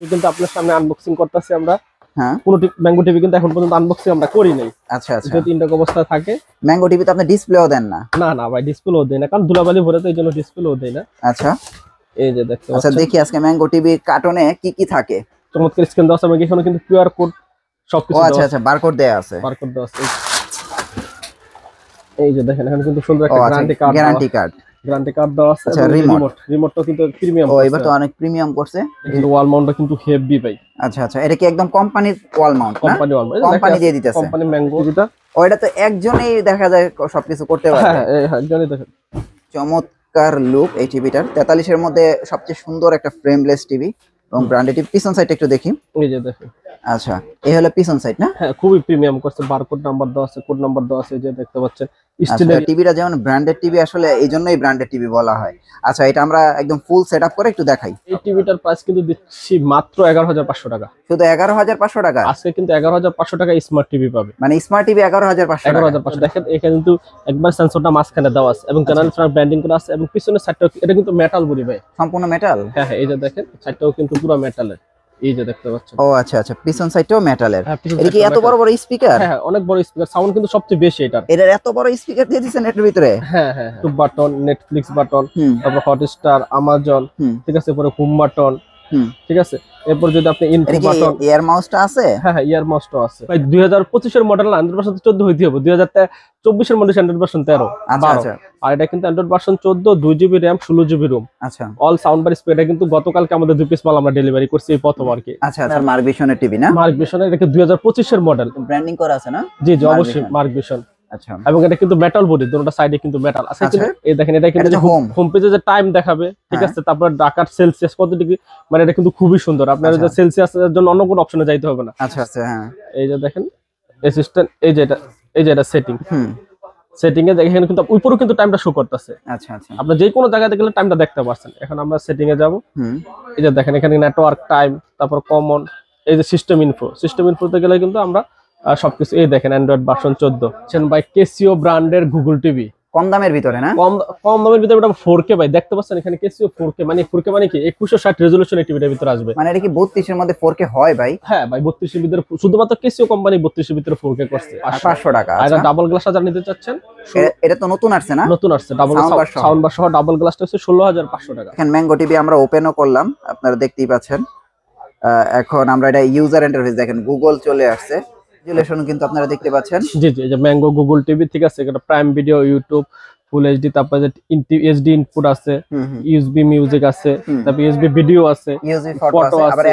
কিন্তু আপনার সামনে আনবক্সিং করতেছি আমরা। হ্যাঁ, পুরো ম্যাঙ্গো টিভি কিন্তু এখন পর্যন্ত আনবক্সিং আমরা করি নাই। আচ্ছা আচ্ছা। যদি ইনটক অবস্থা থাকে ম্যাঙ্গো টিভিতে আপনি ডিসপ্লেও দেন না? না না ভাই, ডিসপ্লেও দেই না, কারণ ধুলাবালি ভরে তো এই জন্য ডিসপ্লেও দেই না। আচ্ছা এই যে দেখতে আচ্ছা, পাচ্ছেন দেখি আজকে ম্যাঙ্গো টিভির কার্টনে কি কি থাকে। চমৎকার স্ক্রিন দেওয়া আছে, আমাকে এখানে কিন্তু কিউআর কোড ও সবকিছু আচ্ছা আচ্ছা, বারকোড দেয়া আছে। বারকোড দেওয়া আছে। এই যে দেখেন এখানে কিন্তু সুন্দর ও একটা আচ্ছা, গ্যারান্টি কার্ড দেওয়া আছে। আচ্ছা, রিমোটটা কিন্তু প্রিমিয়াম। ও এবার তো অনেক প্রিমিয়াম করছে। কিন্তু ওয়াল মাউন্টটা কিন্তু হেভি ভাই। আচ্ছা আচ্ছা, এটা কি একদম কোম্পানির ওয়াল মাউন্ট না? কোম্পানি ওয়াল মাউন্ট কোম্পানি দিয়ে দিতেছে। কোম্পানি ম্যাঙ্গো যেটা। ও এটা তো একজনেই দেখা যায় সবকিছু করতে পারে। হ্যাঁ জানি। দেখেন চমৎকার লুক এই টিভিটার। 43 এর মধ্যে সবচেয়ে সুন্দর একটা ফ্রেমলেস টিভি এবং ব্র্যান্ডেড টিভি। পিছন সাইডটা একটু দেখি। এই যে দেখেন। আচ্ছা, এই হলো পিছন সাইড না? হ্যাঁ খুবই প্রিমিয়াম করছে, বারকোড নাম্বার দেওয়া আছে, কোড নাম্বার দেওয়া আছে, এই যে দেখতে পাচ্ছেন স্টিলের টিভিটা যেমন ব্র্যান্ডেড টিভি, আসলে এই জন্যই ব্র্যান্ডেড টিভি বলা হয়। আচ্ছা, এটা আমরা একদম ফুল সেটআপ করে একটু দেখাই। এই টিভিটার প্রাইস কিন্তু দিচ্ছি মাত্র 11,500 টাকা। শুধু 11,500 টাকা? আজকে কিন্তু 11,500 টাকা স্মার্ট টিভি পাবে। মানে স্মার্ট টিভি 11,500 টাকা? 11,500। দেখেন এখানে কিন্তু একবার সেন্সরটা মাঝখানে দেওয়া আছে এবং চ্যানেল ফ্রন্ট ব্র্যান্ডিং করা আছে এবং পিছনের সাইডটা এটা কিন্তু মেটাল বডি ভাই, সম্পূর্ণ মেটাল। হ্যাঁ এই যে দেখেন সাইডটাও কিন্তু পুরো মেটালের। এই যে দেখতে পাচ্ছেন। ও আচ্ছা আচ্ছা, পিছন সাইডটাও মেটালের। হ্যাঁ, এটা কি এত বড় বড় স্পিকার? হ্যাঁ অনেক বড় স্পিকার, সাউন্ড কিন্তু সবচেয়ে বেশি এটার। এটার এত বড় স্পিকার দিয়ে দিয়েছেন এটার ভিতরে? হ্যাঁ ইউটিউব বাটন, নেটফ্লিক্স বাটন, তারপর হটস্টার, আমাজন, ঠিক আছে, পরে হোম বাটন, ঠিক আছে, এরপর যদি আপনি ইনফো বাটন, ইয়ার মাউসটা আছে। হ্যাঁ ইয়ার মাউসটাও আছে ভাই। 2025 এর মডেল না, অ্যান্ড্রয়েড ভার্সন 14 হইতে হবে। 2024 এর মডেল অ্যান্ড্রয়েড ভার্সন 13। আচ্ছা আচ্ছা। আর এটা কিন্তু Android version 14, 2GB RAM, 16GB ROM. আচ্ছা, অল সাউন্ড বার স্পিড। এটা কিন্তু গতকালকে আমাদের 2 পিস মাল আমরা ডেলিভারি করছি, এই প্রথম আর কি। আচ্ছা আচ্ছা, মার্ক ভিশনের টিভি না? মার্ক ভিশন, এটা 2025 এর মডেল, ব্র্যান্ডিং করা আছে না? জি জি অবশ্যই মার্ক ভিশন। আচ্ছা, এবং এটা কিন্তু মেটাল বডি, দুটোটা সাইডে কিন্তু মেটাল আছে। আচ্ছা, এই দেখেন এটা কিন্তু হোম পেজে যে টাইম দেখাবে, ঠিক আছে, তারপর ঢাকার সেলসিয়াস কত ডিগ্রি, মানে এটা কিন্তু খুবই সুন্দর। আপনার যে সেলসিয়াসের জন্য অন্য কোনো অপশনে যাইতে হবে না। আচ্ছা আচ্ছা, হ্যাঁ এই যে দেখেন অ্যাসিস্ট্যান্ট, এই যে এটা সেটিং এ দেখেন কিন্তু উপরেও কিন্তু টাইমটা শো করতেছে। আচ্ছা আচ্ছা, আপনি যে কোনো জায়গায় দেখলে টাইমটা দেখতে পাচ্ছেন। এখন আমরা সেটিং এ যাব। এই যে দেখেন এখানে নেটওয়ার্ক টাইম, তারপর কমন, এই যে সিস্টেম ইনফোতে গেলে কিন্তু আমরা সবকিছু, এই দেখেন অ্যান্ড্রয়েড ভার্সন 14 বাই কেসিও ব্র্যান্ডের গুগল টিভি, কম দামের ভিতরে না? কম দামের ভিতরে। এটা 4K ভাই, দেখতে পাচ্ছেন এখানে কেসিও 4K, মানে 4K মানে কি 2160 রেজোলিউশন এই টিভিটার ভিতরে আসবে। মানে এটা কি 32 এর মধ্যে 4K হয় ভাই? হ্যাঁ ভাই, 32 এর ভিতরে, শুধুমাত্র কেসিও কোম্পানি 32 এর ভিতরে 4K করছে। 500 টাকা। আর ডাবল গ্লাস যারা নিতে চাচ্ছেন, এটা তো নতুন আসছে না? নতুন আসছে, ডাবল সাউন্ড বার সহ ডাবল গ্লাসটা হচ্ছে 16,500 টাকা। এখন ম্যাঙ্গো টিভি আমরা ওপেনও করলাম, আপনারা দেখতেই পাচ্ছেন। এখন আমরা এটা ইউজার ইন্টারফেস দেখেন, গুগল চলে আসছে, রেজুলেশন কিন্তু আপনারা দেখতে পাচ্ছেন। জি জি, এই যে ম্যাঙ্গো গুগল টিভি, ঠিক আছে, এটা prime video, YouTube, full HD, তারপর যে এইচডি ইনপুট আছে, ইউএসবি মিউজিক আছে, তারপর ইউএসবি ভিডিও আছে, ইউএসবি ফটো আছে, আবার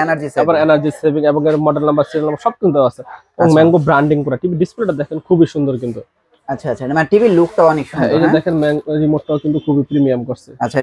এনার্জি সেভিং এবং এর মডেল নাম্বার, সিরিয়াল নাম্বার সব কিন্তু আছে। এবং ম্যাঙ্গো ব্র্যান্ডিং করা টিভি ডিসপ্লেটা দেখেন খুবই সুন্দর কিন্তু। আচ্ছা আচ্ছা, মানে টিভির লুকটা অনেক সুন্দর। এই যে দেখেন ম্যাঙ্গো রিমোটটাও কিন্তু খুবই প্রিমিয়াম করছে। আচ্ছা,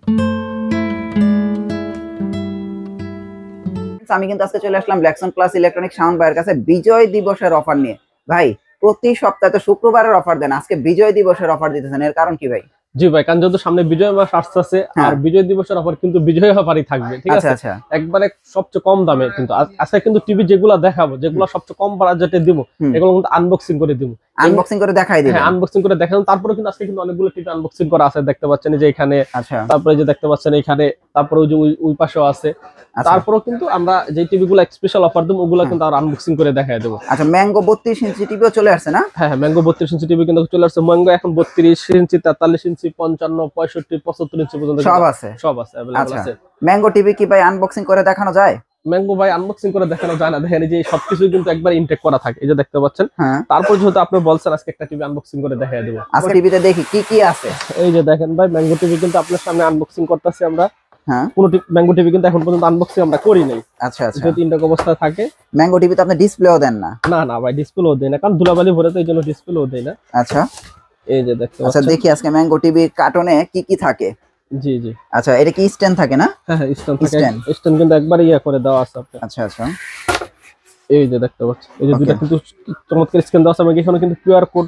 আমি কিন্তু আজকে চলে আসলাম ব্ল্যাকসন প্লাস ইলেকট্রনিক সাউন্ড বাইয়ের কাছে বিজয় দিবসের অফার নিয়ে। ভাই প্রতি সপ্তাহে তো শুক্রবারের অফার দেন, আজকে বিজয় দিবসের অফার দিতেছেন, এর কারণ কি ভাই? জি ভাই, কারণ যেহেতু সামনে বিজয় মাস আসছে, আর বিজয় দিবসের অফার কিন্তু বিজয় অফারই থাকবে, ঠিক আছে, একবারে সবচেয়ে কম দামে। কিন্তু আজকে কিন্তু টিভি যেগুলো দেখাবো, যেগুলো সবচেয়ে কম বাজেটে দিব, এগুলো কিন্তু আনবক্সিং করে দিব, আনবক্সিং করে দেখাই দিবেন। হ্যাঁ আনবক্সিং করে দেখানো। তারপরে কিন্তু আজকে কিন্তু অনেকগুলো টিভি আনবক্সিং করা আছে, দেখতে পাচ্ছেন যে এখানে, তারপরে যে দেখতে পাচ্ছেন এখানে, তারপরে ওই যে ওই পাশেও আছে। তারপরেও কিন্তু আমরা যে টিভিগুলো স্পেশাল অফার দেব, ওগুলো কিন্তু আর আনবক্সিং করে দেখাই দেব। আচ্ছা, ম্যাঙ্গো 32 ইঞ্চি টিভিও চলে আসছে না? হ্যাঁ ম্যাঙ্গো 32 ইঞ্চি টিভি কিন্তু চলে আসছে। ম্যাঙ্গো এখন 32 ইঞ্চি, 43 ইঞ্চি, 55, 65, 75 ইঞ্চি পর্যন্ত সব আছে अवेलेबल আছে। ম্যাঙ্গো টিভি কি ভাই আনবক্সিং করে দেখানো যায়? ম্যাঙ্গো ভাই আনবক্সিং করে দেখানো যায় না, দেখেন এই যে সবকিছু কিন্তু একবার ইনটেক করা থাকে, এই যে দেখতে পাচ্ছেন। তারপর যেহেতু আপনি বলছেন আজকে একটা টিভি আনবক্সিং করে দেখাই দেব, আজকে টিভিতে দেখি কি কি আছে। এই যে দেখেন ভাই, ম্যাঙ্গো টিভি কিন্তু আপনার সামনে আনবক্সিং করতেছি আমরা। পুরো ম্যাঙ্গো টিভি কিন্তু এখন পর্যন্ত আনবক্সিং আমরা করি নাই। আচ্ছা আচ্ছা, যদি ইনটেক অবস্থা থাকে। ম্যাঙ্গো টিভিতে আপনি ডিসপ্লেও দেন না? না না ভাই, ডিসপ্লেও দেই না, কারণ ধুলাবালি ভরে তো এই জন্য ডিসপ্লেও দেই না। আচ্ছা, এই যে দেখতে পাচ্ছেন। আচ্ছা, দেখি আজকে ম্যাঙ্গো টিভির কার্টনে কি কি থাকে। জি জি, আচ্ছা, এটা কি স্ট্যান্ড থাকে না? হ্যাঁ স্ট্যান্ড থাকে, স্ট্যান্ড কিন্তু একবার করে দেওয়া আছে আপনার। আচ্ছা আচ্ছা, এই যে দেখতে পাচ্ছেন, এই যে দুটো কিন্তু চমৎকার স্ক্যান দেওয়া আছে, আমাকে এখানে কিন্তু কিউআর কোড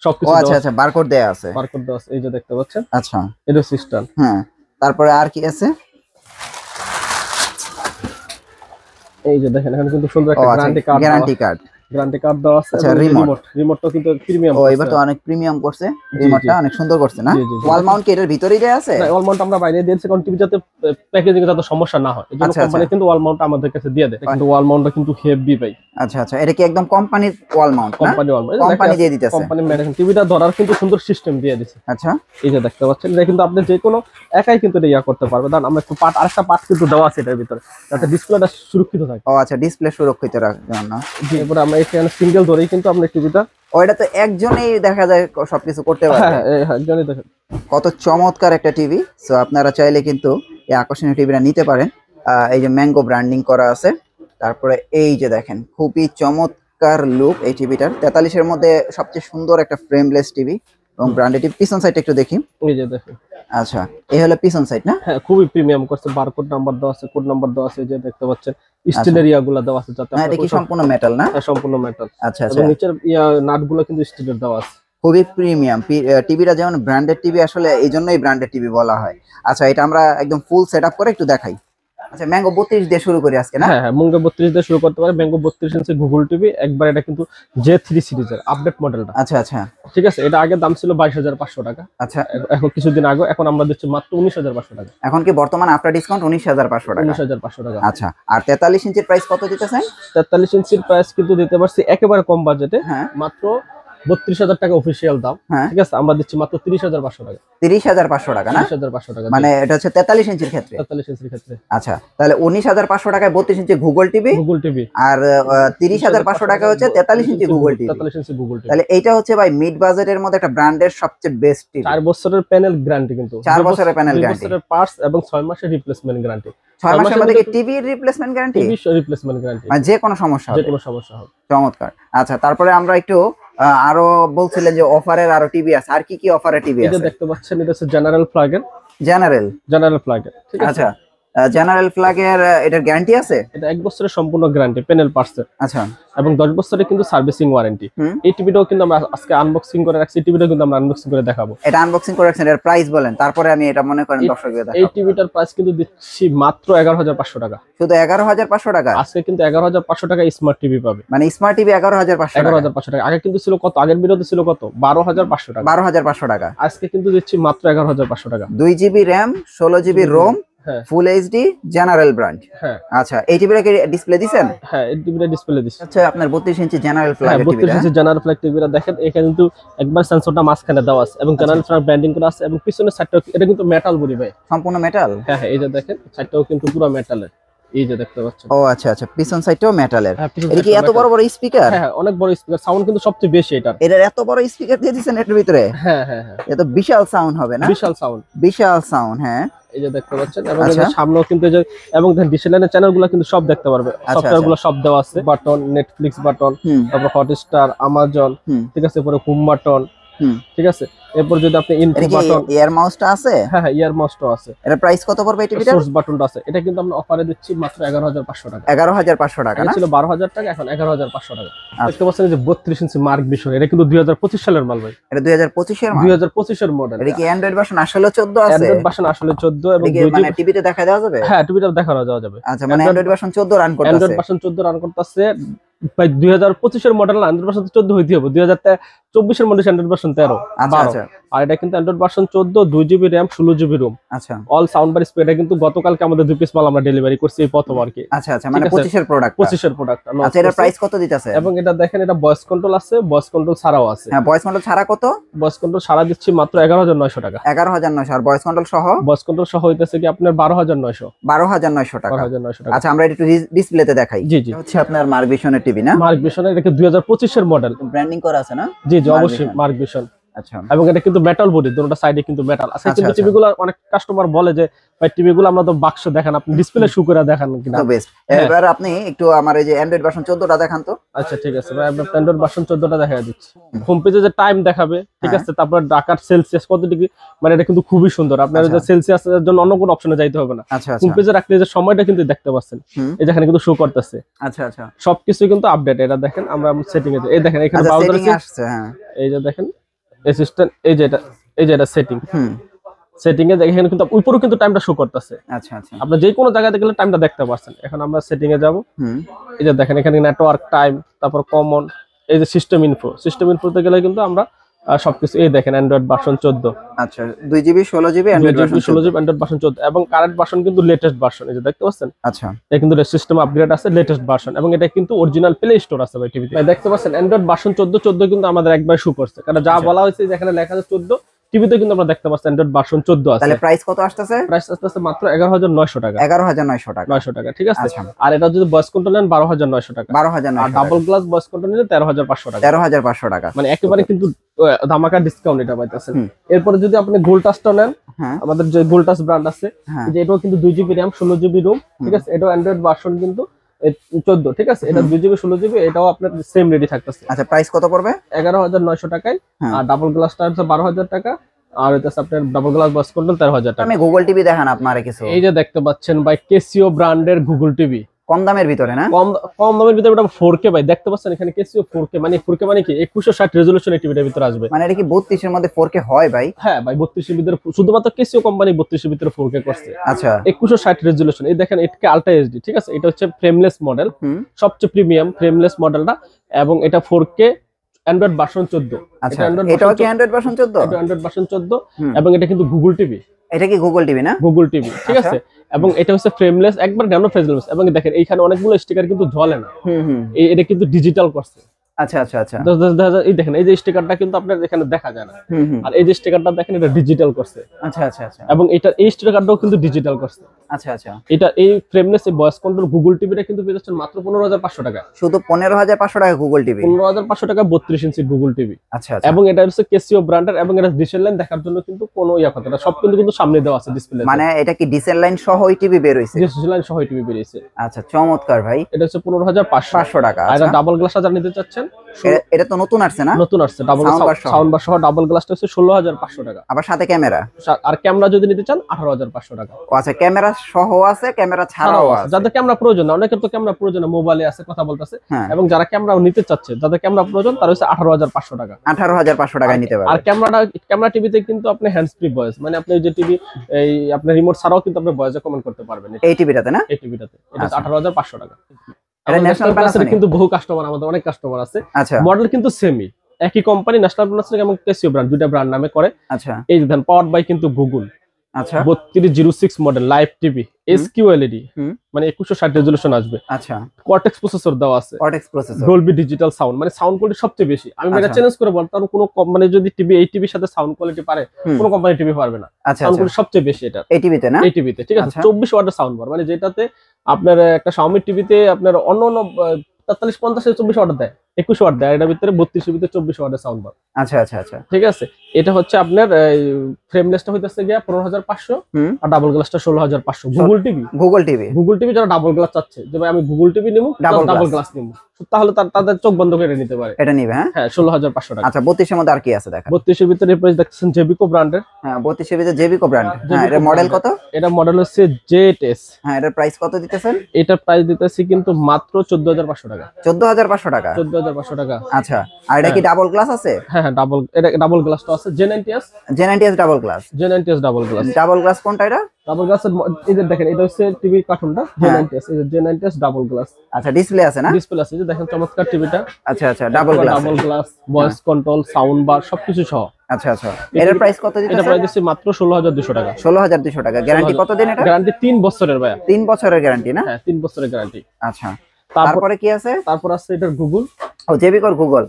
সবকিছু। আচ্ছা আচ্ছা, বারকোড দেয়া আছে, বারকোড দেওয়া আছে, এই যে দেখতে পাচ্ছেন। আচ্ছা, এটা সিস্টেম। হ্যাঁ, তারপরে আর কি আছে? এই যে দেখেন এখানে কিন্তু সুন্দর একটা গ্যারান্টি কার্ড। গ্যারান্টি কার্ড দেওয়া আছে। আচ্ছা, এবং রিমোট। রিমোটটা কিন্তু প্রিমিয়াম। ও এবার তো অনেক প্রিমিয়াম করছে, রিমোটটা অনেক সুন্দর করছে না? জি, জি, জি। ওয়াল মাউন্ট কি এর ভিতরেই দেয়া আছে? না, ওয়াল মাউন্ট আমরা বাইরে দিয়েছি কারণ টিভি যাতে প্যাকেজিং যাতে সমস্যা না হয়, এজন্য আচ্ছা, কোম্পানি কিন্তু ওয়াল মাউন্ট আমাদের কাছে দিয়ে দেয়। কিন্তু ওয়াল মাউন্টটা কিন্তু হেভি ভাই। আচ্ছা আচ্ছা, এটা কি একদম কোম্পানির ওয়াল মাউন্ট না? কোম্পানি ওয়াল মাউন্ট কোম্পানি দিয়ে দিতেছে। কোম্পানি মেডিসিন টিভিটা ধরার কিন্তু সুন্দর সিস্টেম দিয়ে দিয়েছে। আচ্ছা, এই যে দেখতে পাচ্ছেন, এটা কিন্তু আপনি যে কোনো একাই কিন্তু এটা ইয়া করতে পারবে। দাঁড়ান আমরা একটু পার্ট, আরেকটা পার্ট কিন্তু দেওয়া আছে এটার ভিতরে, যাতে ডিসপ্লেটা সুরক্ষিত থাকে। ও আচ্ছা, ডিসপ্লে সুরক্ষিত রাখার জন্য। জি, এরপরে আমরা এখানে সিঙ্গেল ধরেই কিন্তু আমরা টিভিটা, ও এটা তো একজনেই দেখা যায় সবকিছু করতে পারবে। হ্যাঁ একজনই দেখেন। কত চমৎকার একটা টিভি। সো আপনারা চাইলে কিন্তু এই আকর্ষণীয় টিভিটা নিতে পারেন। এই যে ম্যাঙ্গো ব্র্যান্ডিং করা আছে, তারপরে এই যে দেখেন খুবই চমৎকার লুক এই টিভিটার। 43-এর মধ্যে সবচেয়ে সুন্দর একটা ফ্রেমলেস টিভি এবং ব্র্যান্ডেড টিভি। পিছন সাইডটা একটু দেখি। এই যে দেখেন, আচ্ছা, এই হলো পিছন সাইড না? হ্যাঁ খুবই প্রিমিয়াম করছে, বারকোড নাম্বার দেওয়া আছে, কোড নাম্বার দেওয়া আছে, এই যে দেখতে পাচ্ছেন স্টিলের ইয়াগুলো দেওয়া আছে, যাতে এটা কি সম্পূর্ণ মেটাল না? সম্পূর্ণ মেটাল। আচ্ছা এবং আচ্ছা, নিচের নাটগুলো কিন্তু স্টিলের দেওয়া আছে। খুবই প্রিমিয়াম টিভিটা, যেমন ব্র্যান্ডেড টিভি আসলে এই জন্যই ব্র্যান্ডেড টিভি বলা হয়। আচ্ছা, এটা আমরা একদম ফুল সেটআপ করে একটু দেখাই। আচ্ছা, ম্যাঙ্গো 32 দিয়ে শুরু করি আজকে না? হ্যাঁ হ্যাঁ, ম্যাঙ্গো 32 দিয়ে শুরু করতে পারে। ম্যাঙ্গো 32 ইঞ্চি গুগল টিভি, একবার এটা কিন্তু J3 সিরিজের আপডেট মডেলটা। আচ্ছা আচ্ছা ঠিক আছে, এটা আগে দাম ছিল 22,500 টাকা, আচ্ছা, এখন কিছুদিন আগে, এখন আমরা দিচ্ছি মাত্র 19,500 টাকা। এখন কি বর্তমানে আফটার ডিসকাউন্ট 19,500 টাকা? 19,500 টাকা। আচ্ছা, আর 43 ইঞ্চির প্রাইস কত দিতেছেন? 43 ইঞ্চির প্রাইস কিন্তু দিতে পারছি একেবারে কম বাজেটে, হ্যাঁ মাত্র 32,000 টাকা অফিসিয়াল দাম। হ্যাঁ, ঠিক আছে, আমরা দিচ্ছি মাত্র 30,500 টাকা। 30,500 টাকা না? 30,500 টাকা, মানে এটা হচ্ছে 43 ইঞ্চির ক্ষেত্রে। 43 ইঞ্চির ক্ষেত্রে। আচ্ছা, তাহলে 19,500 টাকায় 32 ইঞ্চি গুগল টিভি, গুগল টিভি। আর 30,500 টাকা হচ্ছে 43 ইঞ্চি গুগল টিভি। 43 ইঞ্চি গুগল টিভি। তাহলে এইটা হচ্ছে ভাই মিড বাজেটের মধ্যে একটা ব্র্যান্ডের সবচেয়ে বেস্ট টিভি। 4 বছরের প্যানেল গ্যারান্টি, কিন্তু 4 বছরের প্যানেল 2 গ্যারান্টি, বছরের পার্টস এবং 6 মাসের রিপ্লেসমেন্ট গ্যারান্টি। 6 মাসের মধ্যে কি টিভির replacement guarantee? TV replacement guarantee, মানে যে কোনো সমস্যা যে হবে, কোনো সমস্যা হবে। চমৎকার। আচ্ছা, তারপরে আমরা একটু আরো বলছিলেন যে অফারের আরো টিভি আছে, আর কি কি অফারের টিভি এটা আছে? দেখতে পাচ্ছেন, এটা হচ্ছে জেনারেল প্লাগের, জেনারেল। ঠিক আছে। আচ্ছা, জেনারেল ফ্ল্যাগের এটার গ্যারান্টি আছে? এটা 1 বছরের সম্পূর্ণ গ্যারান্টি প্যানেল পার্টসের। আচ্ছা, এবং 10 বছরের কিন্তু সার্ভিসিং ওয়ারেন্টি। হুম। এই টিভিটাও কিন্তু আমরা আজকে আনবক্সিং করে রাখছি, টিভিটাও কিন্তু আমরা আনবক্সিং করে দেখাবো। এটা আনবক্সিং করে রাখছেন, এর প্রাইস বলেন, তারপরে আমি এটা মনে করেন দর্শকদের এই দেখাবো। টিভিটার প্রাইস কিন্তু দিচ্ছি মাত্র 11,500 টাকা। শুধু 11,500 টাকা? আজকে কিন্তু 11,500 টাকা স্মার্ট টিভি পাবে। মানে স্মার্ট টিভি 11,500 টাকা? 11,500 টাকা। আগে কিন্তু ছিল কত, আগের বিরোধে ছিল কত, 12,500 টাকা। 12,500 টাকা। আজকে কিন্তু দিচ্ছি মাত্র 11,500 টাকা। 2 জিবি র্যাম, 16 জিবি রোম, হ্যাঁ ফুল এইচডি, জেনারেল ব্র্যান্ড। হ্যাঁ আচ্ছা, এই টিভিটা কি ডিসপ্লে দিবেন? হ্যাঁ, এই টিভিটা ডিসপ্লে দিচ্ছি। আচ্ছা, আপনার 32 ইঞ্চি জেনারেল হ্যাঁ, ফ্ল্যাগ 32 ইঞ্চি জেনারেল ফ্ল্যাগ টিভিটা দেখেন, এখানে কিন্তু একবার সেন্সরটা মাঝখানে দেওয়া আছে এবং জেনারেল ফ্ল্যাগ ব্র্যান্ডিং করা আছে, এবং পিছনের সাইডটা এটা কিন্তু মেটাল বডি ভাই, সম্পূর্ণ মেটাল? হ্যাঁ হ্যাঁ, এই যে দেখেন সাইডটাও কিন্তু পুরো মেটালের, এই যে দেখতে পাচ্ছেন। ও আচ্ছা আচ্ছা, পিছন সাইডটাও মেটালের। হ্যাঁ, পিছন এটা কি সাইডটাও এত বড় বড় স্পিকার? হ্যাঁ হ্যাঁ, অনেক বড় স্পিকার, সাউন্ড কিন্তু সবচেয়ে বেশি এটার। এটার এত বড় স্পিকার দিয়ে দিয়েছেন এটার ভিতরে? হ্যাঁ হ্যাঁ হ্যাঁ, এটা তো বিশাল সাউন্ড হবে না? বিশাল সাউন্ড, বিশাল সাউন্ড, হ্যাঁ। এই যে দেখতে পাচ্ছেন, এবং এই আচ্ছা। যে সামনেও কিন্তু এই যে, এবং দেখেন ডিসলাইনের চ্যানেলগুলো কিন্তু সব দেখতে পারবে, সফটওয়্যারগুলো সব দেওয়া আছে, বাটন, নেটফ্লিক্স বাটন, হুম তারপর হটস্টার, আমাজন, হুম ঠিক আছে, পরে হোম বাটন, হুম। ঠিক আছে, এরপর যদি আপনি ইনফো এটা কি বাটন, এয়ার মাউসটা আছে? হ্যাঁ হ্যাঁ, ইয়ার মাউসটাও আছে। এর প্রাইস কত পড়বে এই টিভিটার? সোর্স বাটনটা আছে, এটা কিন্তু আমরা অফারে দিচ্ছি মাত্র 11,500 টাকা। 11,500 টাকা আগে না? ছিল 12,000 টাকা, এখন 11,500 টাকা। দেখতে পাচ্ছেন এই যে 32 ইঞ্চি মার্ক ভিশন, এটা কিন্তু 2025 সালের মাল ভাই, এটা 2025 এর মাল? 2025 এর মডেল। এটা কি অ্যান্ড্রয়েড ভার্সন আসলে 14 আছে? অ্যান্ড্রয়েড ভার্সন আসলে 14 এবং এটা কি 2 মানে টিভিতে দেখা দেওয়া যাবে? হ্যাঁ, টিভিটা দেখানো যাওয়া যাবে। আচ্ছা, মানে অ্যান্ড্রয়েড ভার্সন 14 রান করতেছে? অ্যান্ড্রয়েড ভার্সন 14 রান করতেছে ভাই, 2025 এর মডেল না, অ্যান্ড্রয়েড ভার্সন 14 হইতে হবে, 2024 এর মডেল অ্যান্ড্রয়েড ভার্সন 13, আচ্ছা 12। আচ্ছা আর এটা কিন্তু Android version 14, 2 GB RAM, 16 GB ROM, আচ্ছা অল সাউন্ড বার স্পিড। এটা কিন্তু গতকালকে আমাদের 2 পিস মাল আমরা ডেলিভারি করছি, এই প্রথম আর কি। আচ্ছা আচ্ছা, মানে ঠিক আছে। 25 এর প্রোডাক্ট? 25 এর প্রোডাক্ট। আচ্ছা, এটার প্রাইস কত দিতেছে? এবং এটা দেখেন, এটা ভয়েস কন্ট্রোল আছে, ভয়েস কন্ট্রোল ছাড়াও আছে। হ্যাঁ, ভয়েস কন্ট্রোল ছাড়া কত? ভয়েস কন্ট্রোল ছাড়া দিচ্ছি মাত্র 11,900 টাকা। 11,900, আর ভয়েস কন্ট্রোল সহ? ভয়েস কন্ট্রোল সহ হইতেছে কি আপনার 12,900। 12,900 টাকা। 12,900 টাকা। আচ্ছা, আমরা এটা একটু ডিসপ্লেতে দেখাই। জি জি, হচ্ছে আপনার মার্ক ভিশনের টিভি না? মার্ক ভিশন, এটা কি 2025 এর মডেল। ব্র্যান্ডিং করা আছে না? জি জি, মার্ক অবশ্যই ভিশন। Mark vision. আচ্ছা এবং এটা কিন্তু মেটাল বডি, দুটোটা সাইডে কিন্তু মেটাল আছে। আচ্ছা, কিন্তু আচ্ছা। টিভিগুলো অনেক কাস্টমার বলে যে ভাই টিভিগুলো আমরা তো বাক্স দেখান, আপনি ডিসপ্লে শো করে দেখান কিনা। তো বেস্ট। এবার আপনি একটু আমার এই যে অ্যান্ড্রয়েড ভার্সন 14টা দেখান তো। আচ্ছা ঠিক আছে ভাই, আমরা অ্যান্ড্রয়েড ভার্সন 14টা দেখা দিচ্ছি। হোম পেজে যে টাইম দেখাবে, ঠিক আছে, তারপর ঢাকার সেলসিয়াস কত ডিগ্রি, মানে এটা কিন্তু খুবই সুন্দর। আপনার যে সেলসিয়াসের জন্য অন্য কোনো অপশনে যাইতে হবে না, আচ্ছা হোম আচ্ছা পেজে রাখলে যে সময়টা কিন্তু দেখতে পাচ্ছেন, হুম। এই যেখানে কিন্তু শো করতেছে আচ্ছা আচ্ছা সবকিছু কিন্তু আপডেট। এটা দেখেন, আমরা সেটিং এ, এই দেখেন এখানে আচ্ছা, ব্রাউজার সেটিং আসছে, হ্যাঁ। এই যে দেখেন অ্যাসিস্ট্যান্ট, এই যে এটা সেটিং, হুম। সেটিং এ দেখেন কিন্তু উপরে কিন্তু টাইমটা শো করতেছে। আচ্ছা আচ্ছা, আপনি যে কোনো জায়গাতে গেলে টাইমটা দেখতে পাচ্ছেন। এখন আমরা সেটিং এ যাব। এই যে দেখেন এখানে নেটওয়ার্ক টাইম, তারপর কমন, এই যে সিস্টেম ইনফোতে গেলে কিন্তু আমরা সবকিছু এই দেখেন অ্যান্ড্রয়েড ভার্সন 14। আচ্ছা 2GB 16GB Android version 16GB Android version 14 এবং কারেন্ট ভার্সন কিন্তু লেটেস্ট ভার্সন। এই যে দেখতে পাচ্ছেন, আচ্ছা এটা কিন্তু সিস্টেম আপগ্রেড আছে, লেটেস্ট ভার্সন, এবং এটা কিন্তু অরিজিনাল প্লে স্টোর আছে ভাই টিভিতে। দেখতে পাচ্ছেন অ্যান্ড্রয়েড ভার্সন 14 কিন্তু আমাদের একবার শু করছে, কারণ যা বলা হয়েছে যেখানে লেখা আছে 14, টিভিতে কিন্তু আমরা দেখতে পাচ্ছি অ্যান্ড্রয়েড ভার্সন 14 আছে। তাহলে প্রাইস কত আসতেছে? প্রাইস আসছে মাত্র 11900 টাকা। 11900 টাকা, 900 টাকা, ঠিক আছে। আচ্ছা। আর এটা যদি ভয়েস কন্ট্রোল নেন 12900 টাকা। 12900 আর ডাবল গ্লাস ভয়েস কন্ট্রোল নিলে 13500 টাকা। 13500 টাকা, মানে একেবারে কিন্তু ধামাকা ডিসকাউন্ট এটা পাইতেছেন। এরপরে যদি আপনি গোল্ড টাচটা নেন, হ্যাঁ আমাদের যে গোল্ড টাচ ব্র্যান্ড আছে, হ্যাঁ যে এটাও কিন্তু 2GB RAM 16GB রোম, ঠিক আছে। এটাও অ্যান্ড্রয়েড ভার্সন কিন্তু 14, ঠিক আছে। এটা 2GB 16GB, এটাও আপনার সেম রেডি থাকতেছে। আচ্ছা, প্রাইস কত পড়বে? 11900 টাকায়। হ্যাঁ। আর ডাবল গ্লাসটা হচ্ছে 12000 টাকা। আর এটা আপনার ডাবল গ্লাস ভয়েস কন্ট্রোল 13000 টাকা। আমি গুগল টিভি দেখান আপনারে কিছু। এই যে দেখতে পাচ্ছেন ভাই কেসিও ব্র্যান্ডের গুগল টিভি, কম দামের ভিতরে না? কম দামের ভিতরে, এটা 4K ভাই। দেখতে পাচ্ছেন এখানে কেসিও 4K, মানে 4K মানে কি 2160 রেজোলিউশন এই টিভিটার ভিতরে আসবে। মানে এটা কি 32 এর মধ্যে 4K হয় ভাই? হ্যাঁ ভাই, 32 এর ভিতরে, শুধুমাত্র কেসিও কোম্পানি 32 এর ভিতরে 4K করছে। আচ্ছা 2160 রেজোলিউশন। এই দেখেন 8K আলট্রা এইচডি, ঠিক আছে। এটা হচ্ছে ফ্রেমলেস মডেল, সবচেয়ে প্রিমিয়াম ফ্রেমলেস মডেলটা, এবং এটা 4K অ্যান্ড্রয়েড ভার্সন 14। আচ্ছা, এটাও কি অ্যান্ড্রয়েড ভার্সন 14? এটা অ্যান্ড্রয়েড ভার্সন 14, এবং এটা কিন্তু গুগল টিভি। এটা কি গুগল টিভি না? গুগল টিভি, ঠিক আচ্ছা। আছে। এবং এটা হচ্ছে ফ্রেমলেস, একবার ন্যানো ফ্রেমলেস, এবং দেখেন এইখানে অনেকগুলো স্টিকার কিন্তু জ্বলে না। এটা কিন্তু ডিজিটাল করছে। আচ্ছা আচ্ছা আচ্ছা, এই দেখেন এই যে স্টিকারটা কিন্তু আপনার এখানে দেখা যায় না, আর এই যে স্টিকারটা দেখেন এটা ডিজিটাল করছে। আচ্ছা আচ্ছা আচ্ছা, এবং এটা এই স্টিকারটাও কিন্তু ডিজিটাল করছে। আচ্ছা আচ্ছা, এটা এই ফ্রেমলেস এই ভয়েস কন্ট্রোল গুগল টিভিটা কিন্তু পেয়েছেন মাত্র 15500 টাকা। শুধু 15500 টাকা গুগল টিভি? 15500 টাকা 32 ইঞ্চি গুগল টিভি। আচ্ছা আচ্ছা, এবং এটা হচ্ছে কেসিও ব্র্যান্ডের, এবং এটা ডিসেল লাইন দেখার জন্য কিন্তু কোনো ইয়া কথা না, সব কিন্তু সামনে দেওয়া আছে ডিসপ্লে। মানে এটা কি ডিসেল লাইন সহ ওই টিভি বের হইছে? ডিসেল লাইন সহ টিভি বেরিয়েছে। আচ্ছা, চমৎকার ভাই। এটা হচ্ছে 15500 টাকা। আর আচ্ছা, ডাবল গ্লাস যারা নিতে চাচ্ছেন, এটা তো নতুন আসছে না? নতুন আসছে, ডাবল সাউন্ড বার সহ ডাবল গ্লাসটা হচ্ছে 16500 টাকা। আবার সাথে ক্যামেরা? আর ক্যামেরা যদি নিতে চান 18500 টাকা। ও আচ্ছা, ক্যামেরা সহ আছে, ক্যামেরা ছাড়াও আছে। যাদের ক্যামেরা প্রয়োজন না, অনেকের তো ক্যামেরা প্রয়োজন না, মোবাইলে আছে কথা বলতেছে, হ্যাঁ। এবং যারা ক্যামেরা নিতে চাচ্ছে, যাদের ক্যামেরা প্রয়োজন, তার হচ্ছে 18500 টাকা। 18500 টাকায় নিতে পারবেন। আর ক্যামেরা টিভিতে কিন্তু আপনি হ্যান্ডস ফ্রি ভয়েস, মানে আপনি যে টিভি এই আপনার রিমোট ছাড়াও কিন্তু আপনি ভয়েসে কমেন্ট করতে পারবেন এই টিভিটাতে না? এই টিভিটাতে। এটা 18500 টাকা। এটা ন্যাশনাল প্যানাসোনিক কিন্তু বহু কাস্টমার, আমাদের অনেক কাস্টমার আছে। আচ্ছা, মডেল কিন্তু সেমই, একই কোম্পানি, ন্যাশনাল প্যানাসোনিক এবং কেসিও ব্র্যান্ড, দুইটা ব্র্যান্ড নামে করে। আচ্ছা এই দেখেন পাওয়ার বাই কিন্তু গুগল। আচ্ছা 3206 model live TV, SQ LED, মানে 2160 রেজোলিউশন আসবে। আচ্ছা, কর্টেক্স প্রসেসর দেওয়া আছে, cortex processor, Dolby digital sound, মানে সাউন্ড কোয়ালিটি সবচেয়ে বেশি। আমি এটা আচ্ছা। চ্যালেঞ্জ করে বলতাম, কোনো কোম্পানি যদি টিভি এই টিভির সাথে সাউন্ড কোয়ালিটি পারে, কোনো কোম্পানি টিভি পারবে না। আচ্ছা সাউন্ড আচ্ছা, কোয়ালিটি সবচেয়ে বেশি এটা এই টিভিতে না? এই টিভিতে, ঠিক আছে। আচ্ছা। 24 ওয়াটের সাউন্ড বার, মানে যেটাতে আপনার একটা Xiaomi টিভিতে আপনার অন্য 43-50 24 ওয়াট দেয়, 21 ওয়াট দেয়, এটার ভিতরে 32 এর ভিতরে 24 ওয়াটের সাউন্ড বার। আচ্ছা আচ্ছা আচ্ছা, ঠিক আছে। এটা হচ্ছে আপনার ফ্রেমলেসটা হইতেছে গিয়া 15500, আর ডাবল গ্লাসটা 16500। গুগল টিভি যারা ডাবল গ্লাস চাচ্ছে, যে ভাই আমি গুগল টিভি নিবো, ডাবল গ্লাস নিবো, তাহলে তাদের চোখ বন্ধ করে নিতে পারে, এটা নিবে। হ্যাঁ 16500 টাকা। আচ্ছা, 32 এর মধ্যে আর কি আছে দেখা? 32 এর ভিতরে প্রাইস দেখতেছেন জেবিকো ব্র্যান্ডের। হ্যাঁ 32 এর ভিতরে জেবিকো ব্র্যান্ড। হ্যাঁ, এটা মডেল কত? এটা মডেল হচ্ছে জেএস। হ্যাঁ, এটার প্রাইস কত দিতেছেন? এটার প্রাইস দিতেছি কিন্তু মাত্র 14500 টাকা। 14500 টাকা? 14500 টাকা। আচ্ছা, আর এটা কি ডাবল গ্লাস আছে? হ্যাঁ হ্যাঁ, ডাবল গ্লাসটা আছে, J90s double glass. Double glass. Double glass কোনটা এটা? ডাবল গ্লাসের এই যে দেখেন, এটা হচ্ছে টিভি কার্টুনটা J90s, এই যে J90s ডাবল গ্লাস। আচ্ছা, ডিসপ্লে আছে না? ডিসপ্লে আছে, এই যে দেখেন চমৎকার টিভিটা। আচ্ছা আচ্ছা, double glass, voice control, sound bar সবকিছু সহ। আচ্ছা আচ্ছা, এটার প্রাইস কত দিতেছেন? এটা প্রাইস দিচ্ছি মাত্র 16200 টাকা। 16200 টাকা। গ্যারান্টি কত দিন এটা? গ্যারান্টি 3 বছরের ভাইয়া। 3 বছরের গ্যারান্টি না? হ্যাঁ 3 বছরের গ্যারান্টি। আচ্ছা, তারপরে কি আছে? তারপর আছে এটার গুগল। ও, জেবিকোর গুগল।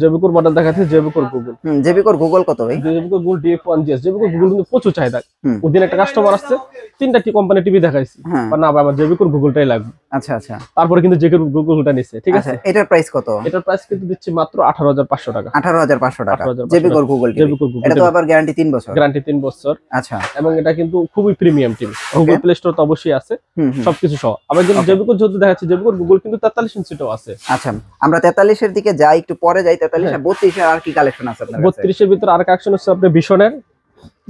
জেবিকোর মডেল দেখাচ্ছি, জেবিকোর গুগল। জেবিকোর গুগল কত ভাই? জেবিকোর গুগল DF1GS। জেবিকোর গুগল কিন্তু প্রচুর চাহিদা। ওদিন একটা কাস্টমার আসছে, 3টা কোম্পানি টিভি দেখাইছি, না ভাই আমার জেবিকোর গুগলটাই লাগবে। আচ্ছা আচ্ছা, তারপরে কিন্তু জেবিকোর গুগলটা নিছে, ঠিক আছে। এটার প্রাইস কত? এটার প্রাইস কিন্তু দিচ্ছি মাত্র 18500 টাকা। 18500 টাকা জেবিকোর গুগল টিভি। এটা তো আবার গ্যারান্টি 3 বছর। গ্যারান্টি 3 বছর। আচ্ছা, এবং এটা কিন্তু খুবই premium TV. Google play store তো অবশ্যই আছে, সবকিছু সহ। আবার কিন্তু জেবিকোর যদি দেখাচ্ছি, জেবিকোর গুগল কিন্তু 43 ইঞ্চিটাও আছে। আচ্ছা, আমরা 43 এর দিকে যাই, একটু পরে যাই। 43 আর 32 এর আর কি কালেকশন আছে আপনার কাছে? 32 এর ভিতরে আর কালেকশন হচ্ছে আপনার ভিশনের।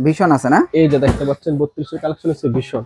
ভিশন আছে না? এই যে দেখতে পাচ্ছেন 32 এর কালেকশন হচ্ছে ভিশন।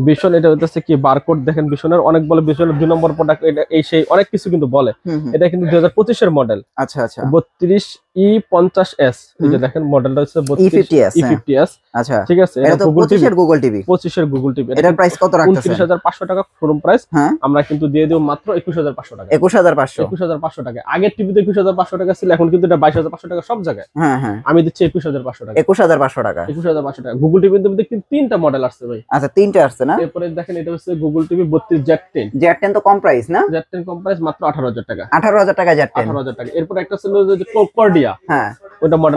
ভিশন এটা হচ্ছে কি বারকোড দেখেন, ভিশনের অনেক বলে, ভিশনের 2 নম্বর প্রোডাক্ট, এটা এই সেই অনেক কিছু কিন্তু বলে। এটা কিন্তু 2025 এর মডেল। আচ্ছা আচ্ছা 32E50s, এই যে দেখেন মডেলটা হচ্ছে E50s। আচ্ছা ঠিক আছে, এটা তো 25 এর গুগল টিভি। 25 এর গুগল টিভি। এটার প্রাইস কত রাখতেছেন? 29500 টাকা শোরুম প্রাইস। হ্যাঁ, আমরা কিন্তু দিয়ে দেব মাত্র 21500 টাকা। 21500 টাকা। আগের টিভিতে 21500 টাকা ছিল, এখন কিন্তু এটা 22500 টাকা সব জায়গায়। হ্যাঁ হ্যাঁ, আমি দিচ্ছি 21500 টাকা। 21500 টাকা। 21500 টাকা। গুগল টিভিতে কিন্তু 3টা মডেল আসছে ভাই। আচ্ছা, 3টা আসছে না? এরপরে দেখেন এটা হচ্ছে গুগল টিভি 32 Z10। Z10 তো কম প্রাইস না? Z10 কম প্রাইস, মাত্র 18000 টাকা। 18000 টাকা Z10। 18000 টাকা। এরপর একটা ছিল যে কর্ডিয়া। হ্যাঁ, ওটা মডেল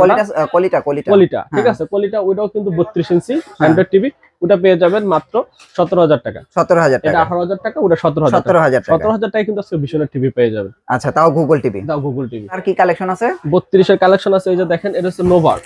কোয়ালিটা, ঠিক আছে, কোয়ালিটা ওটাও কিন্তু 32 ইঞ্চি অ্যান্ড্রয়েড টিভি। ওটা পেয়ে যাবেন মাত্র 17000 টাকা। 17000 টাকা। এটা 18000 টাকা, ওটা 17000 টাকা। 17000 টাকা কিন্তু আজকে ভিশনের টিভি পেয়ে যাবেন। আচ্ছা, তাও গুগল টিভি। Google TV. আর কি কালেকশন আছে? 32 এর কালেকশন আছে, এই যে দেখেন এটা হচ্ছে নোভার।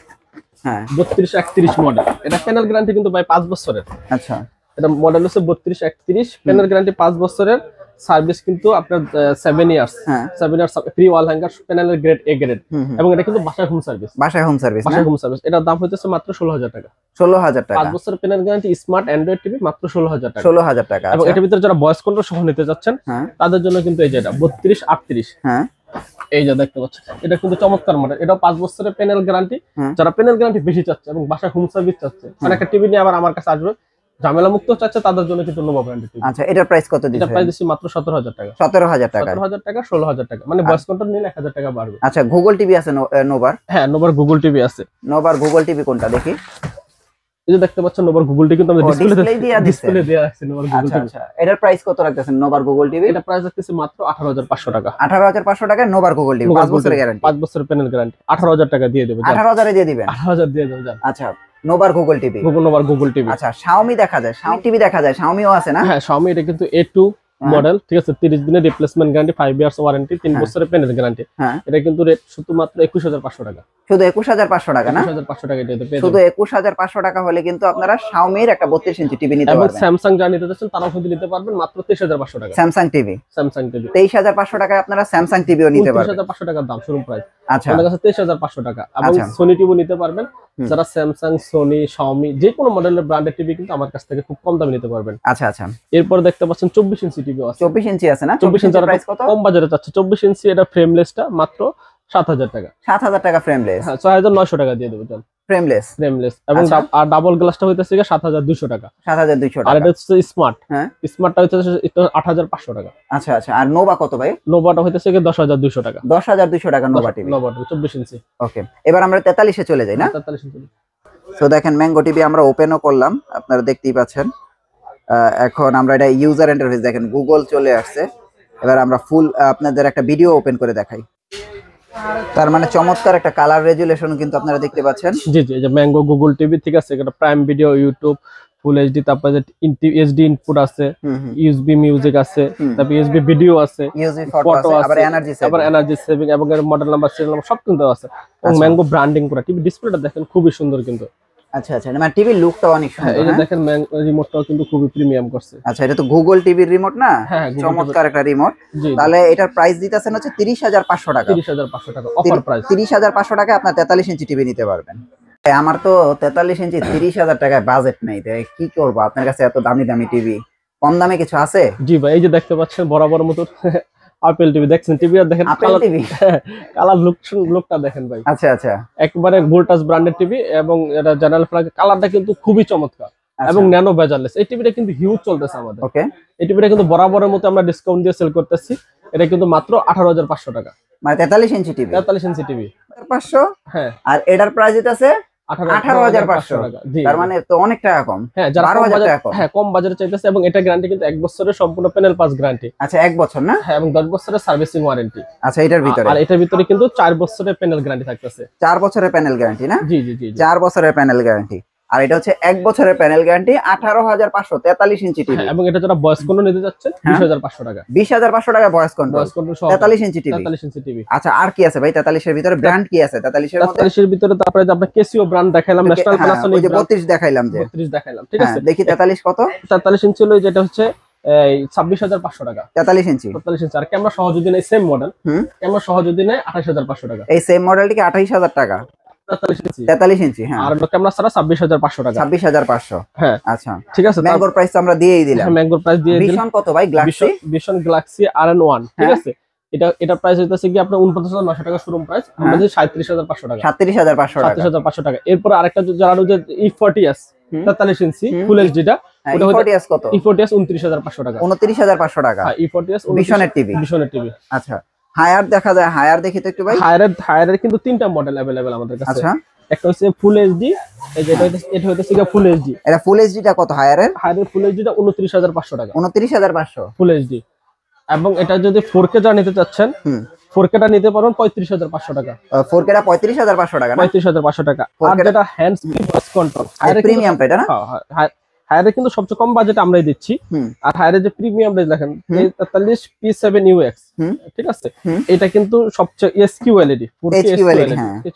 হ্যাঁ, 3231 মডেল। এটা প্যানেল গ্যারান্টি কিন্তু ভাই 5 বছরের। আচ্ছা, এটা মডেল হচ্ছে 3231, প্যানেল গ্যারান্টি 5 বছরের, সার্ভিস কিন্তু আপনার 7 ইয়ার্স। হ্যাঁ, 7 ইয়ার্স ফ্রি ওয়াল হ্যাঙ্গার, প্যানেলের গ্রেড A গ্রেড। এবং এটা কিন্তু বাসায় হোম সার্ভিস। বাসায় হোম সার্ভিস। এটার দাম হইতেছে মাত্র 16000 টাকা। 16000 টাকা। 5 বছরের panel guarantee, smart Android TV, মাত্র 16000 টাকা। 16000 টাকা। এবং এটার ভিতরে যারা ভয়েস কন্ট্রোল সহ নিতে যাচ্ছেন হ্যাঁ, তাদের জন্য কিন্তু এই যে এটা 3238। হ্যাঁ, এই যে দেখতে পাচ্ছেন, এটা কিন্তু চমৎকার মডেল। এটা 5 বছরের প্যানেল গ্যারান্টি। হুম। যারা প্যানেল গ্যারান্টি বেশি চাচ্ছে এবং বাসায় হোম সার্ভিস চাচ্ছে, মানে একটা টিভি নিয়ে আবার আমার কাছে আসবে, ঝামেলা মুক্ত চাচ্ছে, তাদের জন্য কিন্তু নোভা ব্র্যান্ডের টিভি। আচ্ছা, এটার প্রাইস কত এটা দিচ্ছেন? প্রাইস দিচ্ছি মাত্র 17000 টাকা। 17000 টাকা। 17000 টাকা, 16000 টাকা, মানে ভয়েস কন্ট্রোল নিলে 1000 টাকা বাড়বে। আচ্ছা, গুগল টিভি আছে নোভার? হ্যাঁ, নোভার গুগল টিভি আছে। নোভার গুগল টিভি কোনটা দেখি? এই যে দেখতে পাচ্ছেন নোভার গুগল টিভি কিন্তু আমরা ডিসপ্লে দেয়া আছে নোভার গুগল আচ্ছা টিভি। আচ্ছা, এটার প্রাইস কত রাখতেছেন নোভার গুগল টিভি? এটা প্রাইস রাখতেছি মাত্র 18500 টাকা। 18500 টাকা নোভার গুগল টিভি, 5 বছরের গ্যারান্টি। 5 বছরের প্যানেল গ্যারান্টি, 18000 টাকা দিয়ে দেব। 18000 এ দিয়ে দিবেন? 18000 দিয়ে দেব জান। আচ্ছা, নোভার গুগল টিভি। নোভার গুগল টিভি। আচ্ছা, শাওমি দেখা যায়, শাওমি টিভি দেখা যায়, শাওমিও আছে না? হ্যাঁ, শাওমি এটা কিন্তু A2 মডেল, ঠিক আছে, 30 দিনের রিপ্লেসমেন্ট গ্যারান্টি, 5 ইয়ার্স ওয়ারেন্টি, 3 বছরের প্যানেল গ্যারান্টি। হ্যাঁ, এটা কিন্তু রেট শুধুমাত্র 21500 টাকা। শুধু 21500 টাকা না? 21500 টাকা এটাতে পেয়ে শুধু যাবেন। 21500 টাকা হলে কিন্তু আপনারা শাওমির একটা 32 ইঞ্চি টিভি নিতে এবং পারবেন। স্যামসাং যা নিতে যাচ্ছেন তারাও কিন্তু নিতে পারবেন মাত্র 23500 টাকা। স্যামসাং টিভি, স্যামসাং টিভি 23500 টাকায় আপনারা স্যামসাং টিভিও নিতে পারবেন। 23500 টাকার দাম শোরুম প্রাইস। আচ্ছা, আমাদের কাছে 23500 টাকা। এবং আচ্ছা। সোনি টিভি নিতে পারবেন। হুম। যারা স্যামসাং, সোনি, শাওমি যে কোনো মডেলের ব্র্যান্ডের টিভি কিন্তু আমার কাছ থেকে খুব কম দামে নিতে পারবেন। আচ্ছা আচ্ছা, এরপর দেখতে পাচ্ছেন 24 ইঞ্চি টিভি আছে। 24 ইঞ্চি আছে না? 24 ইঞ্চি প্রাইস কত? কম বাজারে চাচ্ছে 24 ইঞ্চি, এটা ফ্রেমলেসটা মাত্র 7000 টাকা। 7000 টাকা ফ্রেমলেস? হ্যাঁ, 6900 টাকা দিয়ে দেবো চল। ফ্রেমলেস। এবং আচ্ছা। আর ডাবল গ্লাসটা হইতেছে 7200 টাকা। 7200 আর টাকা। এটা হচ্ছে স্মার্ট। হ্যাঁ, স্মার্টটা হইতেছে 8500 টাকা। আচ্ছা আচ্ছা। আর নোভা কত ভাই? নোভাটা হইতেছে 10200 টাকা। 10200 টাকা নোভা টিভি। নোভাটা 24 ইঞ্চি। ওকে, এবার আমরা 43 এ চলে যাই না? 43 ইঞ্চি। সো দেখেন, ম্যাঙ্গো টিভি আমরা ওপেনও করলাম, আপনারা দেখতেই পাচ্ছেন। এখন আমরা এটা ইউজার ইন্টারফেস দেখেন, গুগল চলে আসছে। এবার আমরা ফুল আপনাদের একটা ভিডিও ওপেন করে দেখাই। তার মানে চমৎকার একটা কালার রেজুলেশন কিন্তু আপনারা দেখতে পাচ্ছেন। জি জি, এই যে ম্যাঙ্গো গুগল টিভি, ঠিক আছে, এটা prime video, YouTube, full HD, তারপরে যে এইচডি ইনপুট আছে, ইউএসবি মিউজিক আছে, তারপর ইউএসবি ভিডিও আছে, ইউএসবি ফটো আছে, আবার এনার্জি সেভিং, এবং এর মডেল নাম্বার, সিরিয়াল নাম্বার সব কিন্তু আছে। এবং ম্যাঙ্গো ব্র্যান্ডিং করা টিভি ডিসপ্লেটা দেখেন খুবই সুন্দর কিন্তু। আচ্ছা আচ্ছা, মানে টিভির লুকটা অনেক সুন্দর। এই যে দেখেন রিমোটটাও কিন্তু খুবই প্রিমিয়াম করছে। আচ্ছা, এটা তো গুগল টিভির রিমোট না? হ্যাঁ, চমৎকার একটা রিমোট। জি, তাহলে এটার প্রাইস দিতেছেন হচ্ছে 30500 টাকা। 30500 টাকা অফার প্রাইস। 30500 টাকায় আপনার 43 ইঞ্চি টিভি নিতে পারবেন। আমার তো 43 ইঞ্চি 30000 টাকায় বাজেট নেই, তাই কি করবো? আপনার কাছে এত দামি দামি টিভি, কম দামে কিছু আছে? জি ভাই, এই যে দেখতে পাচ্ছেন বরাবর মতো আপেল টিভি দেখছেন, টিভি আর দেখেন আপেল টিভি, কালার লুকটা দেখেন ভাই। আচ্ছা আচ্ছা, একবারে ভোল্টাস ব্র্যান্ডের টিভি, এবং এটা জেনারেল ফ্ল্যাগ, কালারটা কিন্তু খুবই চমৎকার এবং ন্যানো বেজারলেস। এই টিভিটা কিন্তু হিউজ চলতেছে আমাদের। ওকে, এই টিভিটা কিন্তু বরাবরের মতো আমরা ডিসকাউন্ট দিয়ে সেল করতেছি। এটা কিন্তু মাত্র 18500 টাকা। মানে 43 ইঞ্চি টিভি, 43 ইঞ্চি টিভি 500। হ্যাঁ, আর এটার প্রাইস আছে 18500 টাকা। তার মানে তো অনেক টাকা কম। হ্যাঁ, যারা 12000 টাকা কম। হ্যাঁ, কম বাজারে চাইতেছে, এবং এটা গ্যারান্টি কিন্তু 1 বছরের সম্পূর্ণ প্যানেল পাস গ্যারান্টি। আচ্ছা, 1 বছর না? হ্যাঁ, এবং 10 বছরের সার্ভিসিং ওয়ারেন্টি। আচ্ছা, এটার ভিতরে? আর এটার ভিতরে কিন্তু 4 বছরের প্যানেল গ্যারান্টি থাকতেছে। 4 বছরের প্যানেল গ্যারান্টি না? জি জি জি, 4 বছরের প্যানেল গ্যারান্টি। আর এটা হচ্ছে 1 বছরের প্যানেল গ্যারান্টি, 18500, 43 ইঞ্চি টিভি। এবং এটা যারা ভয়েস কন্ট্রোল নিতে যাচ্ছে 20500 টাকা। 20500 টাকা ভয়েস কন্ট্রোল, ভয়েস কন্ট্রোল সহ 43 ইঞ্চি টিভি। 43 inch TV. আচ্ছা, আর কি আছে ভাই 43 এর ভিতরে? ব্র্যান্ড কি আছে 43 এর মধ্যে? 43 এর ভিতরে তারপরে যে আমরা কেসিও ব্র্যান্ড দেখাইলাম, ন্যাশনাল প্যানাসোনিক, ওই যে 32 দেখাইলাম, যে 32 দেখাইলাম, ঠিক আছে। দেখি 43 কত? 43 ইঞ্চি হলো যেটা হচ্ছে 26500 টাকা। 43 ইঞ্চি। 43 ইঞ্চি। আর ক্যামেরা সহ যদি নেয় সেম মডেল, ক্যামেরা সহ যদি নেয় 28500 টাকা। এই সেম মডেলটি কি 28000 টাকা? 43 ইঞ্চি। হ্যাঁ, আর হলো ক্যামেরা ছাড়া 26,500 টাকা। 26,500। হ্যাঁ আচ্ছা, ঠিক আছে। ম্যাঙ্গোর প্রাইস তো আমরা দিয়েই দিলাম। ম্যাঙ্গোর প্রাইস দিয়ে দিলাম। ভিশন কত ভাই? গ্যালাক্সি ভিশন গ্যালাক্সি RN1, ঠিক আছে। এটা প্রাইস হইতাছে কি আপনার 49,900 টাকা শোরুম প্রাইস, আমরা দিই 37,500 টাকা। 37,500 টাকা। 37,500 টাকা। এরপর আরেকটা যারা যে E40s 43 ইঞ্চি ফুল এইচডিটা, ওটা হচ্ছে E40s কত? E40s 29,500 টাকা। 29,500 টাকা। হ্যাঁ, E40s ভিশনের টিভি। ভিশনের টিভি। আচ্ছা, হায়ার দেখা যায়, হায়ার দেখি তো একটু ভাই। হায়ারের কিন্তু তিনটা মডেল अवेलेबल আমাদের কাছে। আচ্ছা, একটা হচ্ছে ফুল এইচডি, এই যে এটা হইতাছে কি ফুল এইচডি। এটা ফুল এইচডিটা কত হায়ারের? হায়ারের ফুল এইচডিটা 29,500 টাকা। 29,500 ফুল এইচডি। এবং এটা যদি 4K যা নিতে চাচ্ছেন, 4K টা নিতে পারবেন 35,500 টাকা। 4K টা 35,500 টাকা না? 35,500 টাকা। আর যেটা হ্যান্ডস ফ্রি ভয়েস কন্ট্রোল প্রিমিয়ামটা, এটা না? হ্যাঁ, হায়ারে কিন্তু সবচেয়ে কম বাজেট আমরাই দিচ্ছি। আর হায়ারে যে প্রিমিয়াম রেঞ্জ দেখেন 43 P7UX, ঠিক আছে। এটা কিন্তু সবচেয়ে SQLED,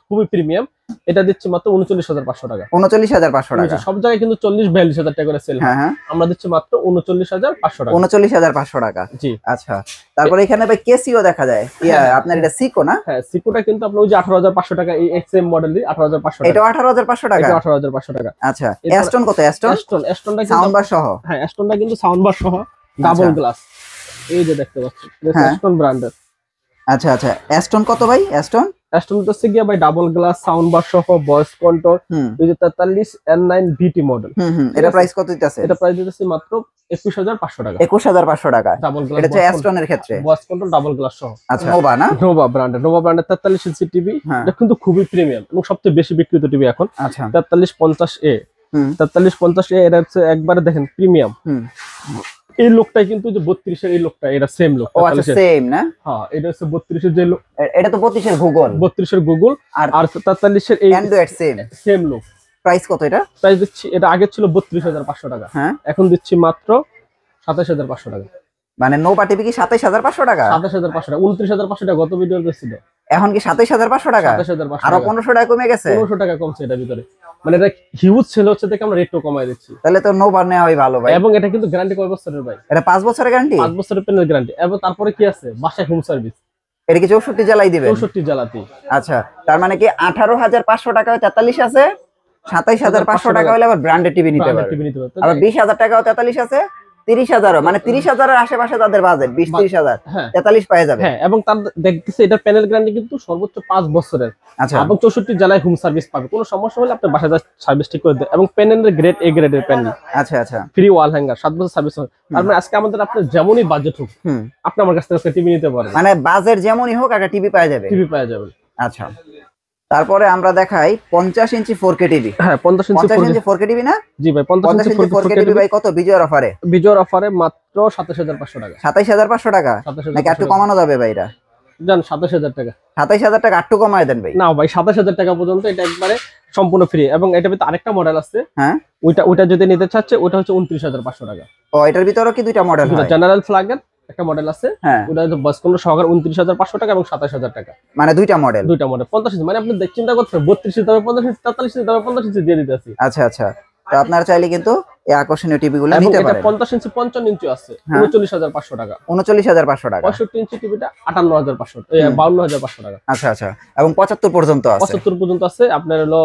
খুবই প্রিমিয়াম। এটা দিচ্ছি মাত্র 39,500 টাকা। 39,500 টাকা। সব জায়গায় কিন্তু 40-42,000 টাকা করে সেল হয়, আমরা দিচ্ছি মাত্র 39,500 টাকা। 39,500 টাকা। জি। আচ্ছা, তারপরে এখানে ভাই কেসিও দেখা যায়। আপনার এটা সিকো না? হ্যাঁ, সিকোটা কিন্তু আপনার ওই যে 18,500 টাকা, এই XM মডেলই 18,500 টাকা। এটা 18,500 টাকা। এটা 18,500 টাকা। আচ্ছা, অ্যাস্টন কত? অ্যাস্টনটা কিন্তু সাউন্ড বার সহ। হ্যাঁ, অ্যাস্টনটা কিন্তু সাউন্ড বার সহ, ডাবল গ্লাস। এই যে দেখতে পাচ্ছেন, এটা অ্যাস্টন ব্র্যান্ডের। আচ্ছা আচ্ছা, অ্যাস্টন কত ভাই? অ্যাস্টন হচ্ছে গিয়া ভাই ডাবল গ্লাস, সাউন্ড বার সহ, voice control, 2043 N9 VT model. এটা প্রাইস কত দিতেছে? এটা প্রাইস দিতেছি মাত্র 21,500 টাকা। 21,500 টাকা। ডাবল গ্লাস, এটা হচ্ছে অ্যাস্টনের ক্ষেত্রে ভয়েস কন্ট্রোল, ডাবল গ্লাস সহ। আচ্ছা, নোভা না? নোভা ব্র্যান্ডের 43 ইঞ্চি টিভি। এটা কিন্তু খুবই প্রিমিয়াম এবং সবচেয়ে বেশি বিক্রিত টিভি এখন। আচ্ছা, 4350A। 4350A এটা হচ্ছে একবারে দেখেন প্রিমিয়াম। এই লোকটাই কিন্তু যে 32 এর এই লোকটা, এটা সেম লোক। ও আচ্ছা, সেম না? হ্যাঁ, এটা হচ্ছে 32 এর যে লোক, এটা তো 32 এর গুগল। 32 এর গুগল আর 43 এর এই অ্যান্ড্রয়েড সেম লোক। প্রাইস কত এটা? প্রাইস দিচ্ছি, এটা আগে ছিল 32,500 টাকা, এখন দিচ্ছি মাত্র 27,500 টাকা। মানে নোভা টিভি কি 27,500 টাকা? 27,500 টাকা। 29,500 টাকা গত ভিডিওতে ছিল, এখন কি 27,500 টাকা? 27,500 আরো 1500 টাকা কমে গেছে। 1500 টাকা কমছে এটার ভিতরে। মানে এটা হিউজ সেল হচ্ছে দেখে আমরা রেটও কমাই দিচ্ছি। তাহলে তো নোভা নেওয়াই ভালো ভাই। এবং এটা কিন্তু গ্যারান্টি কয় বছরের ভাই? এটা 5 বছরের গ্যারান্টি। 5 বছরের পেনের গ্যারান্টি। এবং তারপরে কি আছে? বাসায় হোম সার্ভিস। এটা কি 64 জেলায় দিবেন? 64 জেলাতেই। আচ্ছা, তার মানে কি 18,500 টাকা 43 আছে, 27,500 টাকা হলে আবার ব্র্যান্ডেড টিভি নিতে পারবে। আবার 20,000 টাকাও 43 আছে, 30,000, মানে 30,000 এর আশেপাশে তাদের বাজেট, 20-30,000 43 পেয়ে যাবে। হ্যাঁ, এবং তার দেখতেছে এটা প্যানেল গ্যারান্টি কিন্তু সর্বোচ্চ 5 বছরের। আচ্ছা, এবং 64 জেলায় হোম সার্ভিস পাবে। কোনো সমস্যা হলে আপনি বাসায় সার্ভিস ঠিক করে দেয়। এবং প্যানেলের গ্রেড A গ্রেডের প্যানেল। আচ্ছা আচ্ছা, ফ্রি ওয়াল হ্যাঙ্গার, 7 বছর সার্ভিস হবে। তার মানে আজকে আমাদের আপনার যেমনই বাজেট হোক, আপনি আমার কাছ থেকে টিভি নিতে পারবেন। মানে বাজেট যেমনই হোক একটা টিভি পাওয়া যাবে। টিভি পাওয়া যাবে। আচ্ছা, তারপরে আমরা দেখাই 50 ইঞ্চি 4K টিভি। হ্যাঁ, 50 ইঞ্চি 4K টিভি না? জি ভাই, 50 ইঞ্চি 4K টিভি ভাই কত বিজয়ের অফারে? বিজয়ের অফারে মাত্র 27,500 টাকা। 27,500 টাকা নাকি একটু কমানো যাবে ভাই? এটা জান 27,000 টাকা। 27,000 টাকা একটু কমায় দেন ভাই। না ভাই, 27,000 টাকা পর্যন্ত এটা একবারে সম্পূর্ণ ফ্রি। এবং এটার ভিতরে আরেকটা মডেল আছে। হ্যাঁ, ওইটা যদি নিতে চাচ্ছে ওটা হচ্ছে 29,500 টাকা। ও, এটার ভিতরে কি দুইটা মডেল হয়? জেনারেল ফ্ল্যাগের একটা মডেল আছে, ওটা হচ্ছে বাস কোন সহকারে 29,500 টাকা এবং 27,000 টাকা। মানে দুইটা মডেল। 50 ইঞ্চি, মানে আপনি চিন্তা করতে 32 ইঞ্চি দামে 50 ইঞ্চি, 43 ইঞ্চি দামে 50 ইঞ্চি দিয়ে দিতেছি। আচ্ছা আচ্ছা, তো আপনারা চাইলে কিন্তু এই আকর্ষণীয় টিভি গুলো নিতে পারেন। 50 ইঞ্চি 55 ইঞ্চি আছে 39,500 টাকা। 39,500 টাকা। 65 ইঞ্চি টিভিটা 58,500, 52,500 টাকা। আচ্ছা আচ্ছা, এবং 75 পর্যন্ত আছে? 75 পর্যন্ত আছে আপনার হলো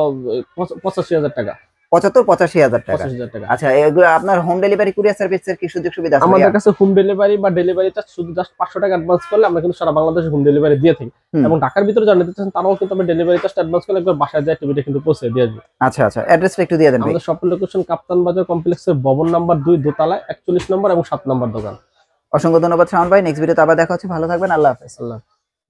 85,000 টাকা। 75-85,000 টাকা। 85,000 টাকা। আচ্ছা, এগুলো আপনার হোম ডেলিভারি কুরিয়ার সার্ভিসের কি সুযোগ সুবিধা আছে? আমাদের কাছে হোম ডেলিভারি বা ডেলিভারি চার্জ শুধু জাস্ট 500 টাকা অ্যাডভান্স করলে আমরা কিন্তু সারা বাংলাদেশে হোম ডেলিভারি দিয়ে থাকি। এবং ঢাকার ভিতরে যারা নিতে চান তারাও কিন্তু আমরা ডেলিভারি চার্জ অ্যাডভান্স করলে একবার বাসায় যায় টিভিটা কিন্তু পৌঁছে দিয়ে দিই। আচ্ছা আচ্ছা, অ্যাড্রেসটা একটু দিয়ে দেন ভাই। আমাদের শপের লোকেশন কাপ্তান বাজার কমপ্লেক্সের ভবন নাম্বার 2 দোতলায় 41 নম্বর এবং 7 নম্বর দোকান। অসংখ্য ধন্যবাদ শাওন ভাই। নেক্সট ভিডিওতে আবার দেখা হচ্ছে। ভালো থাকবেন। আল্লাহ হাফেজ। আল্লাহ।